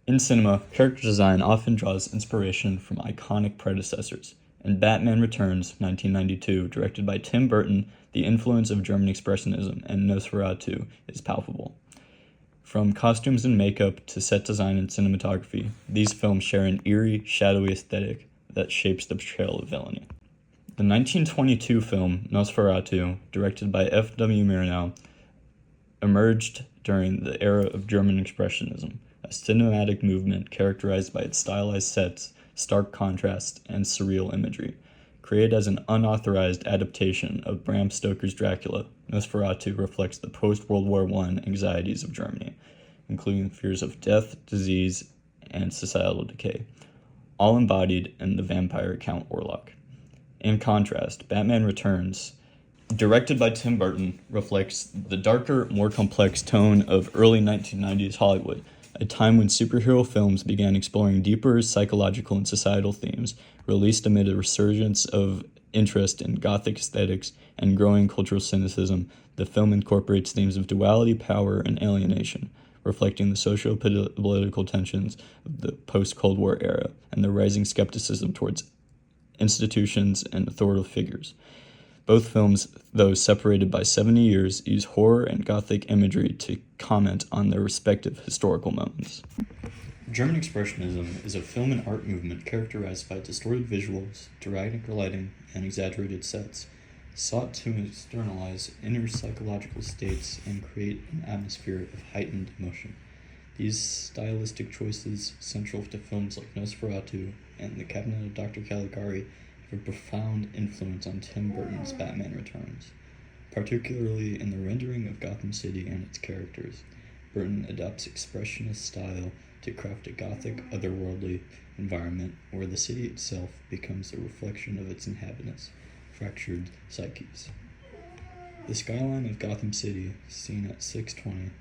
In cinema, character design often draws inspiration from iconic predecessors. In Batman Returns, 1992, directed by Tim Burton, the influence of German Expressionism and Nosferatu is palpable. From costumes and makeup to set design and cinematography, these films share an eerie, shadowy aesthetic that shapes the portrayal of villainy. The 1922 film Nosferatu, directed by F.W. Murnau, emerged during the era of German Expressionism, a cinematic movement characterized by its stylized sets, stark contrast, and surreal imagery. Created as an unauthorized adaptation of Bram Stoker's Dracula, Nosferatu reflects the post-World War I anxieties of Germany, including fears of death, disease, and societal decay, all embodied in the vampire Count Orlok. In contrast, Batman Returns, directed by Tim Burton, reflects the darker, more complex tone of early 1990s Hollywood, a time when superhero films began exploring deeper psychological and societal themes. Released amid a resurgence of interest in Gothic aesthetics and growing cultural cynicism, the film incorporates themes of duality, power, and alienation, reflecting the socio-political tensions of the post-Cold War era and the rising skepticism towards institutions and authoritative figures. Both films, though separated by 70 years, use horror and Gothic imagery to comment on their respective historical moments. German Expressionism is a film and art movement characterized by distorted visuals, dramatic lighting, and exaggerated sets, sought to externalize inner psychological states and create an atmosphere of heightened emotion. These stylistic choices, central to films like Nosferatu and The Cabinet of Dr. Caligari, have a profound influence on Tim Burton's Batman Returns, particularly in the rendering of Gotham City and its characters. Burton adopts expressionist style to craft a gothic, otherworldly environment where the city itself becomes a reflection of its inhabitants' fractured psyches. The skyline of Gotham City, seen at 620,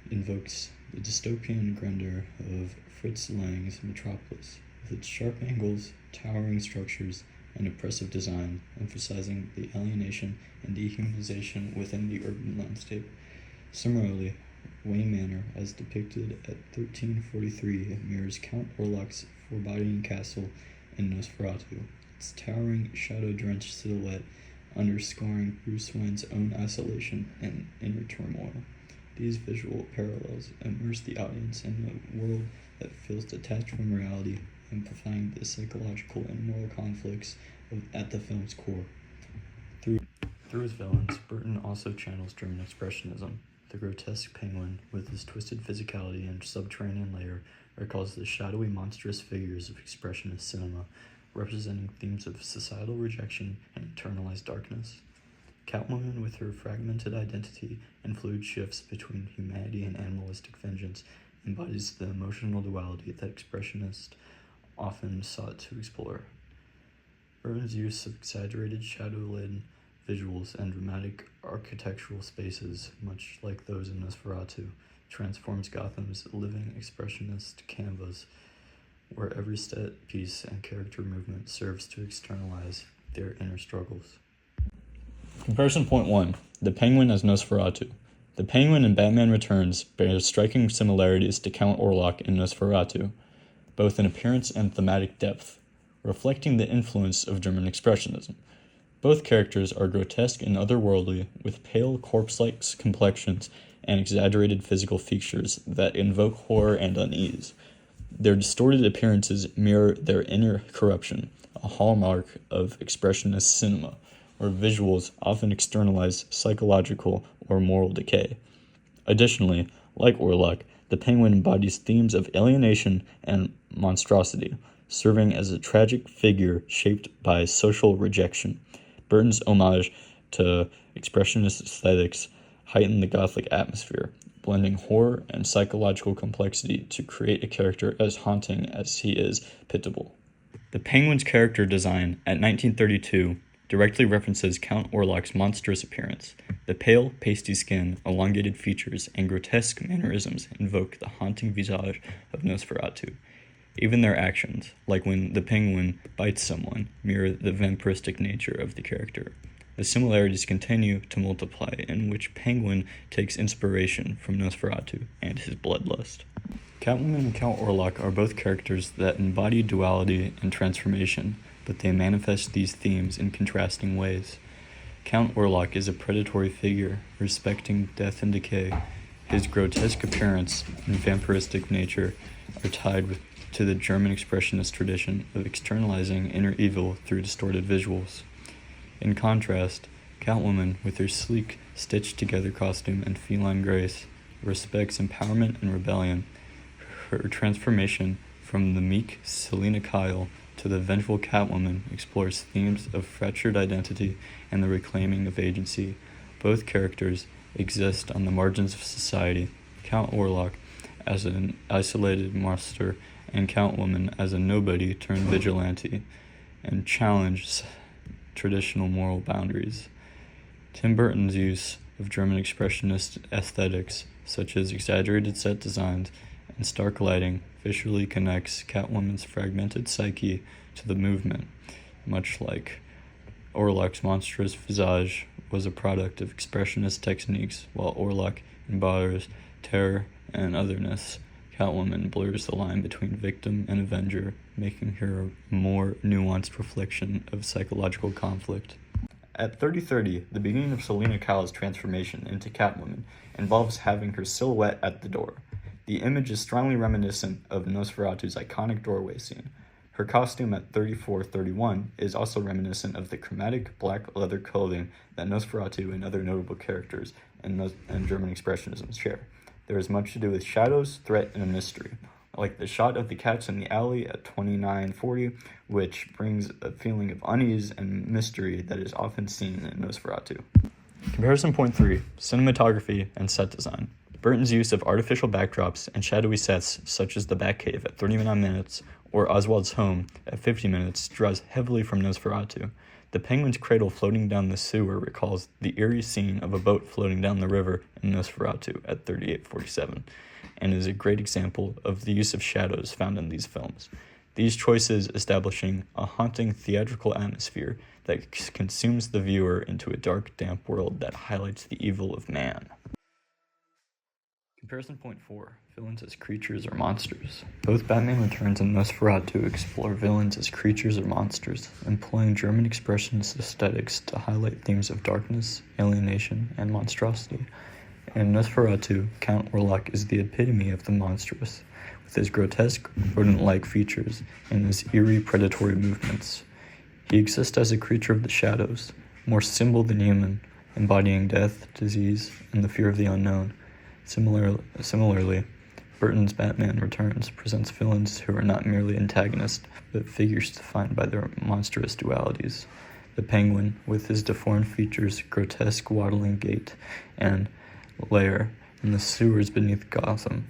invokes the dystopian grandeur of Fritz Lang's Metropolis, with its sharp angles, towering structures, and oppressive design, emphasizing the alienation and dehumanization within the urban landscape. Similarly, Wayne Manor, as depicted at 1343, mirrors Count Orlok's foreboding castle in Nosferatu, its towering, shadow-drenched silhouette underscoring Bruce Wayne's own isolation and inner turmoil. These visual parallels immerse the audience in a world that feels detached from reality, amplifying the psychological and moral conflicts at the film's core. Through his villains, Burton also channels German Expressionism. The grotesque penguin, with his twisted physicality and subterranean lair, recalls the shadowy, monstrous figures of Expressionist cinema, representing themes of societal rejection and internalized darkness. Catwoman, with her fragmented identity and fluid shifts between humanity and animalistic vengeance, embodies the emotional duality that Expressionists often sought to explore. Burton's use of exaggerated shadow-laden visuals and dramatic architectural spaces, much like those in Nosferatu, transforms Gotham's living expressionist canvas, where every set piece and character movement serves to externalize their inner struggles. Comparison point 1. The Penguin as Nosferatu. The Penguin in Batman Returns bears striking similarities to Count Orlok in Nosferatu, both in appearance and thematic depth, reflecting the influence of German Expressionism. Both characters are grotesque and otherworldly, with pale, corpse-like complexions and exaggerated physical features that invoke horror and unease. Their distorted appearances mirror their inner corruption, a hallmark of Expressionist cinema, where visuals often externalize psychological or moral decay. Additionally, like Orlok, the Penguin embodies themes of alienation and monstrosity, serving as a tragic figure shaped by social rejection. Burton's homage to Expressionist aesthetics heightened the Gothic atmosphere, blending horror and psychological complexity to create a character as haunting as he is pitiable. The Penguin's character design at 1932 directly references Count Orlok's monstrous appearance. The pale, pasty skin, elongated features, and grotesque mannerisms invoke the haunting visage of Nosferatu. Even their actions, like when the Penguin bites someone, mirror the vampiristic nature of the character. The similarities continue to multiply, in which Penguin takes inspiration from Nosferatu and his bloodlust. Catwoman and Count Orlok are both characters that embody duality and transformation, but they manifest these themes in contrasting ways. Count Orlok is a predatory figure, respecting death and decay. His grotesque appearance and vampiristic nature are tied to the German expressionist tradition of externalizing inner evil through distorted visuals. In contrast, Catwoman, with her sleek, stitched-together costume and feline grace, respects empowerment and rebellion. Her transformation from the meek Selina Kyle to the vengeful Catwoman explores themes of fractured identity and the reclaiming of agency. Both characters exist on the margins of society, Count Orlok as an isolated monster and Catwoman as a nobody turned vigilante, and challenge traditional moral boundaries. Tim Burton's use of German expressionist aesthetics, such as exaggerated set designs and stark lighting, visually connects Catwoman's fragmented psyche to the movement, much like Orlok's monstrous visage was a product of expressionist techniques, while Orlok embodies terror and otherness. Catwoman blurs the line between victim and avenger, making her a more nuanced reflection of psychological conflict. At 30:30, the beginning of Selina Kyle's transformation into Catwoman involves having her silhouette at the door. The image is strongly reminiscent of Nosferatu's iconic doorway scene. Her costume at 34:31 is also reminiscent of the chromatic black leather clothing that Nosferatu and other notable characters in German Expressionism share. There is much to do with shadows, threat, and a mystery, like the shot of the cats in the alley at 29:40, which brings a feeling of unease and mystery that is often seen in Nosferatu. Comparison point 3, cinematography and set design. Burton's use of artificial backdrops and shadowy sets, such as the Batcave at 39 minutes or Oswald's home at 50 minutes, draws heavily from Nosferatu. The penguin's cradle floating down the sewer recalls the eerie scene of a boat floating down the river in Nosferatu at 38:47, and is a great example of the use of shadows found in these films. These choices establishing a haunting theatrical atmosphere that consumes the viewer into a dark, damp world that highlights the evil of man. Comparison point 4, villains as creatures or monsters. Both Batman Returns and Nosferatu explore villains as creatures or monsters, employing German expressionist aesthetics to highlight themes of darkness, alienation, and monstrosity. In Nosferatu, Count Orlok is the epitome of the monstrous, with his grotesque, rodent-like features and his eerie predatory movements. He exists as a creature of the shadows, more symbol than human, embodying death, disease, and the fear of the unknown. Similarly, Burton's Batman Returns presents villains who are not merely antagonists, but figures defined by their monstrous dualities. The Penguin, with his deformed features, grotesque waddling gait, and lair in the sewers beneath Gotham,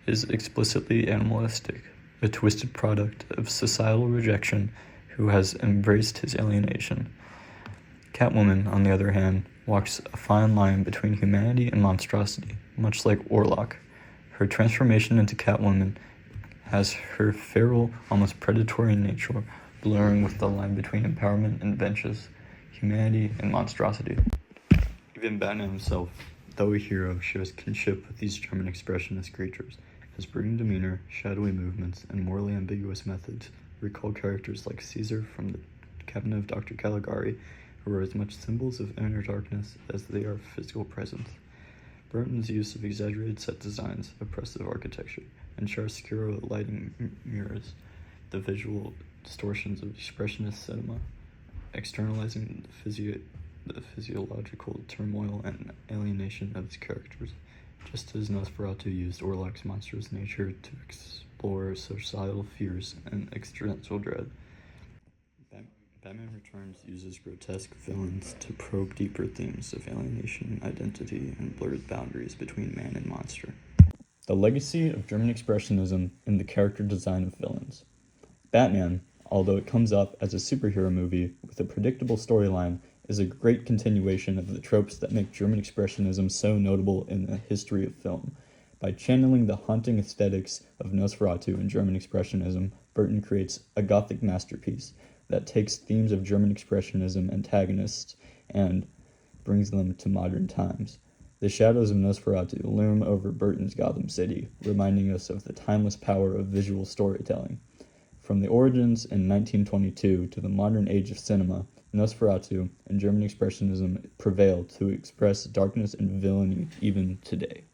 is explicitly animalistic, a twisted product of societal rejection who has embraced his alienation. Catwoman, on the other hand, walks a fine line between humanity and monstrosity, much like Orlok. Her transformation into Catwoman has her feral, almost predatory nature blurring with the line between empowerment and vengeance, humanity and monstrosity. Even Batman himself, though a hero, shows kinship with these German expressionist creatures. His brooding demeanor, shadowy movements, and morally ambiguous methods recall characters like Caesar from the Cabinet of Dr. Caligari, who are as much symbols of inner darkness as they are physical presence. Burton's use of exaggerated set designs, oppressive architecture, and chiaroscuro lighting mirrors the visual distortions of expressionist cinema, externalizing the physiological turmoil and alienation of its characters, just as Nosferatu used Orlok's monstrous nature to explore societal fears and existential dread. Batman Returns uses grotesque villains to probe deeper themes of alienation, identity, and blurred boundaries between man and monster. The legacy of German Expressionism in the character design of villains. Batman, although it comes up as a superhero movie with a predictable storyline, is a great continuation of the tropes that make German Expressionism so notable in the history of film. By channeling the haunting aesthetics of Nosferatu and German Expressionism, Burton creates a Gothic masterpiece that takes themes of German Expressionism antagonists and brings them to modern times. The shadows of Nosferatu loom over Burton's Gotham City, reminding us of the timeless power of visual storytelling. From the origins in 1922 to the modern age of cinema, Nosferatu and German Expressionism prevail to express darkness and villainy even today.